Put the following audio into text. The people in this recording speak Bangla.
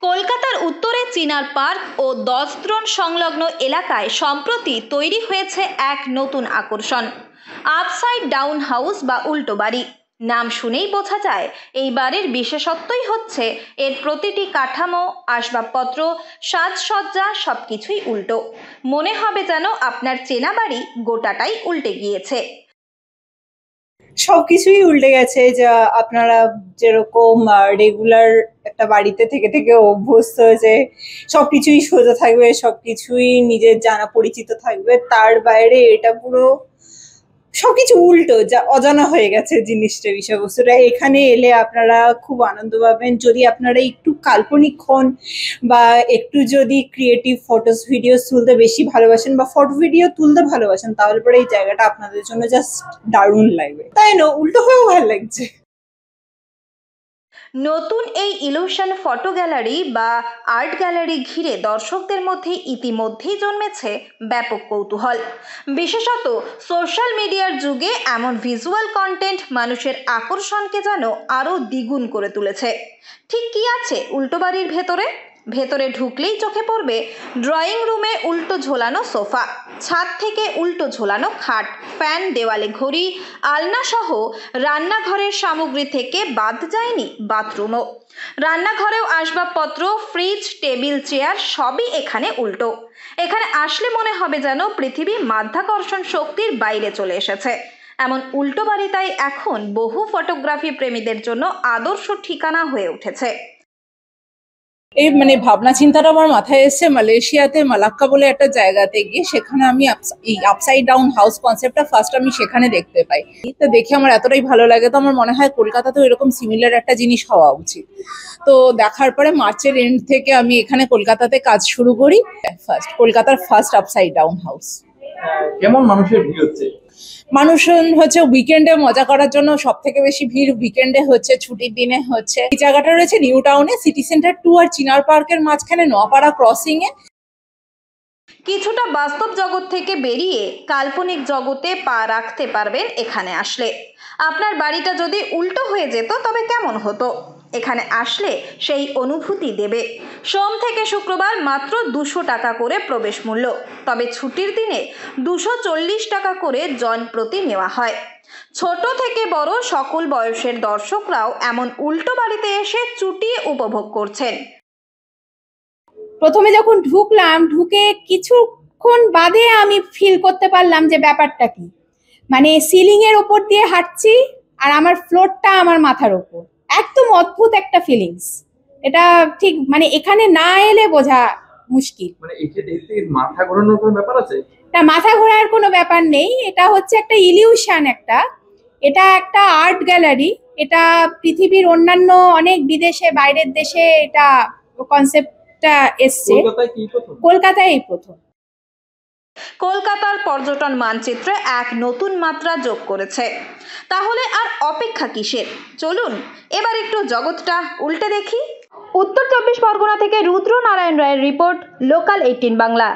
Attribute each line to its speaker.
Speaker 1: কলকাতার উত্তরে চিনার পার্ক ও দশদ্রোণ সংলগ্ন এলাকায় সম্প্রতি তৈরি হয়েছে এক নতুন আকর্ষণ, আপসাইড ডাউন হাউস বা উল্টো বাড়ি। নাম শুনেই বোঝা যায় এই বাড়ির বিশেষত্বই হচ্ছে এর প্রতিটি কাঠামো, আসবাবপত্র, সাজসজ্জা সবকিছুই উল্টো। মনে হবে যেন আপনার চেনা বাড়ি গোটাটাই উল্টে গিয়েছে।
Speaker 2: সবকিছুই উল্টে গেছে। যা আপনারা যেরকম রেগুলার একটা বাড়িতে থেকে থেকে অভ্যস্ত হয়েছে, সবকিছুই সোজা থাকবে, সবকিছুই নিজের জানা পরিচিত থাকবে, তার বাইরে এটা পুরো সবকিছু উল্টো, যা অজানা হয়ে গেছে জিনিসটা, বিষয়বস্তুটা। এখানে এলে আপনারা খুব আনন্দ পাবেন যদি আপনারা একটু কাল্পনিক হন বা একটু যদি ক্রিয়েটিভ ফটোস ভিডিও তুলতে বেশি ভালোবাসেন বা ফটো ভিডিও তুলতে ভালোবাসেন, তাহলে পরে এই জায়গাটা আপনাদের জন্য জাস্ট দারুণ লাগবে। তাই না? উল্টো হয়েও ভালো লাগছে।
Speaker 1: নতুন এই ইলিউশন ফটো গ্যালারি বা আর্ট গ্যালারি ঘিরে দর্শকদের মধ্যে ইতিমধ্যেই জন্মেছে ব্যাপক কৌতূহল। বিশেষত সোশ্যাল মিডিয়ার যুগে এমন ভিজুয়াল কন্টেন্ট মানুষের আকর্ষণকে যেন আরও দ্বিগুণ করে তুলেছে। ঠিক কি আছে উল্টো বাড়ির ভেতরে? ভেতরে ঢুকলেই চোখে পড়বে ড্রয়িং রুমে উল্টো ঝোলানো সোফা, ছাদ থেকে উল্টো ঝোলানো খাট, ফ্যান, দেওয়ালে ঘড়ি, আলনা সহ রান্নাঘরের সামগ্রী থেকে বাদ যায়নি বাথরুমও। রান্নাঘরেও আসবাবপত্র, ফ্রিজ, টেবিল, চেয়ার সবই এখানে উল্টো। এখানে আসলে মনে হবে যেন পৃথিবী মাধ্যাকর্ষণ শক্তির বাইরে চলে এসেছে। এমন উল্টো বাড়ি তাই এখন বহু ফটোগ্রাফি প্রেমীদের জন্য আদর্শ ঠিকানা হয়ে উঠেছে।
Speaker 2: এই ভাবনা চিন্তাটা আমার মাথায় এসছে মালয়েশিয়াতে মালাক্কা বলে একটা জায়গাতে গিয়ে। সেখানে আমি এই আপসাইড ডাউন হাউস কনসেপ্টটা ফার্স্ট আমি সেখানে দেখতে পাই। তো দেখে আমার এতটাই ভালো লাগে, তো আমার মনে হয় কলকাতাতেও এরকম সিমিলার একটা জিনিস হওয়া উচিত। তো দেখার পরে মার্চের এন্ড থেকে আমি এখানে কলকাতাতে কাজ শুরু করি। কলকাতার ফার্স্ট আপসাইড ডাউন হাউস।
Speaker 3: কেমন মানুষের ভিড় হচ্ছে?
Speaker 2: মানুষজন হচ্ছে উইকেন্ডে মজা করার জন্য সব থেকে বেশি ভিড় উইকেন্ডে হচ্ছে, ছুটির দিনে হচ্ছে। এই জায়গাটা রয়েছে নিউ টাউনে, সিটি সেন্টার 2 আর চিনার পার্কের মাঝখানে নোয়াপাড়া ক্রসিং এ।
Speaker 1: কিছুটা বাস্তব জগৎ থেকে বেরিয়ে কাল্পনিক জগতে পা রাখতে পারবেন এখানে আসলে। আপনার বাড়িটা যদি উল্টো হয়ে যেত তবে কেমন হতো? এখানে আসলে সেই অনুভূতি দেবে। সোম থেকে শুক্রবার মাত্র 200 টাকা করে প্রবেশ মূল্য, তবে ছুটির দিনে 240 টাকা করে জন প্রতি নেওয়া হয়। ছোট থেকে বড় সকল বয়সের দর্শকরাও এমন উল্টো বাড়িতে এসে চুটিয়ে উপভোগ করছেন।
Speaker 4: প্রথমে যখন ঢুকলাম, ঢুকে কিছুক্ষণ বাদে আমি ফিল করতে পারলাম যে ব্যাপারটা কি। সিলিং এর ওপর দিয়ে হাঁটছি আর আমার ফ্লোরটা আমার মাথার ওপর। একদম অদ্ভুত একটা ফিলিংস। এটা ঠিক এখানে না এলে বোঝা মুশকিল।
Speaker 3: মাথা ঘোরানোর কোনো ব্যাপার আছে?
Speaker 4: এটা মাথা ঘোরার কোনো ব্যাপার নেই, এটা হচ্ছে একটা ইলিউশন। এটা একটা আর্ট গ্যালারি। এটা পৃথিবীর অন্যান্য অনেক বিদেশে, বাইরের দেশে এটা কনসেপ্ট এসছে, কলকাতায় এই প্রথম।
Speaker 1: কলকাতার পর্যটন মানচিত্রে এক নতুন মাত্রা যোগ করেছে। তাহলে আর অপেক্ষা কিসের? চলুন এবার একটু জগৎটা উল্টে দেখি। উত্তর 24 পরগনা থেকে রুদ্র নারায়ণ রায়ের রিপোর্ট, লোকাল 18 বাংলা।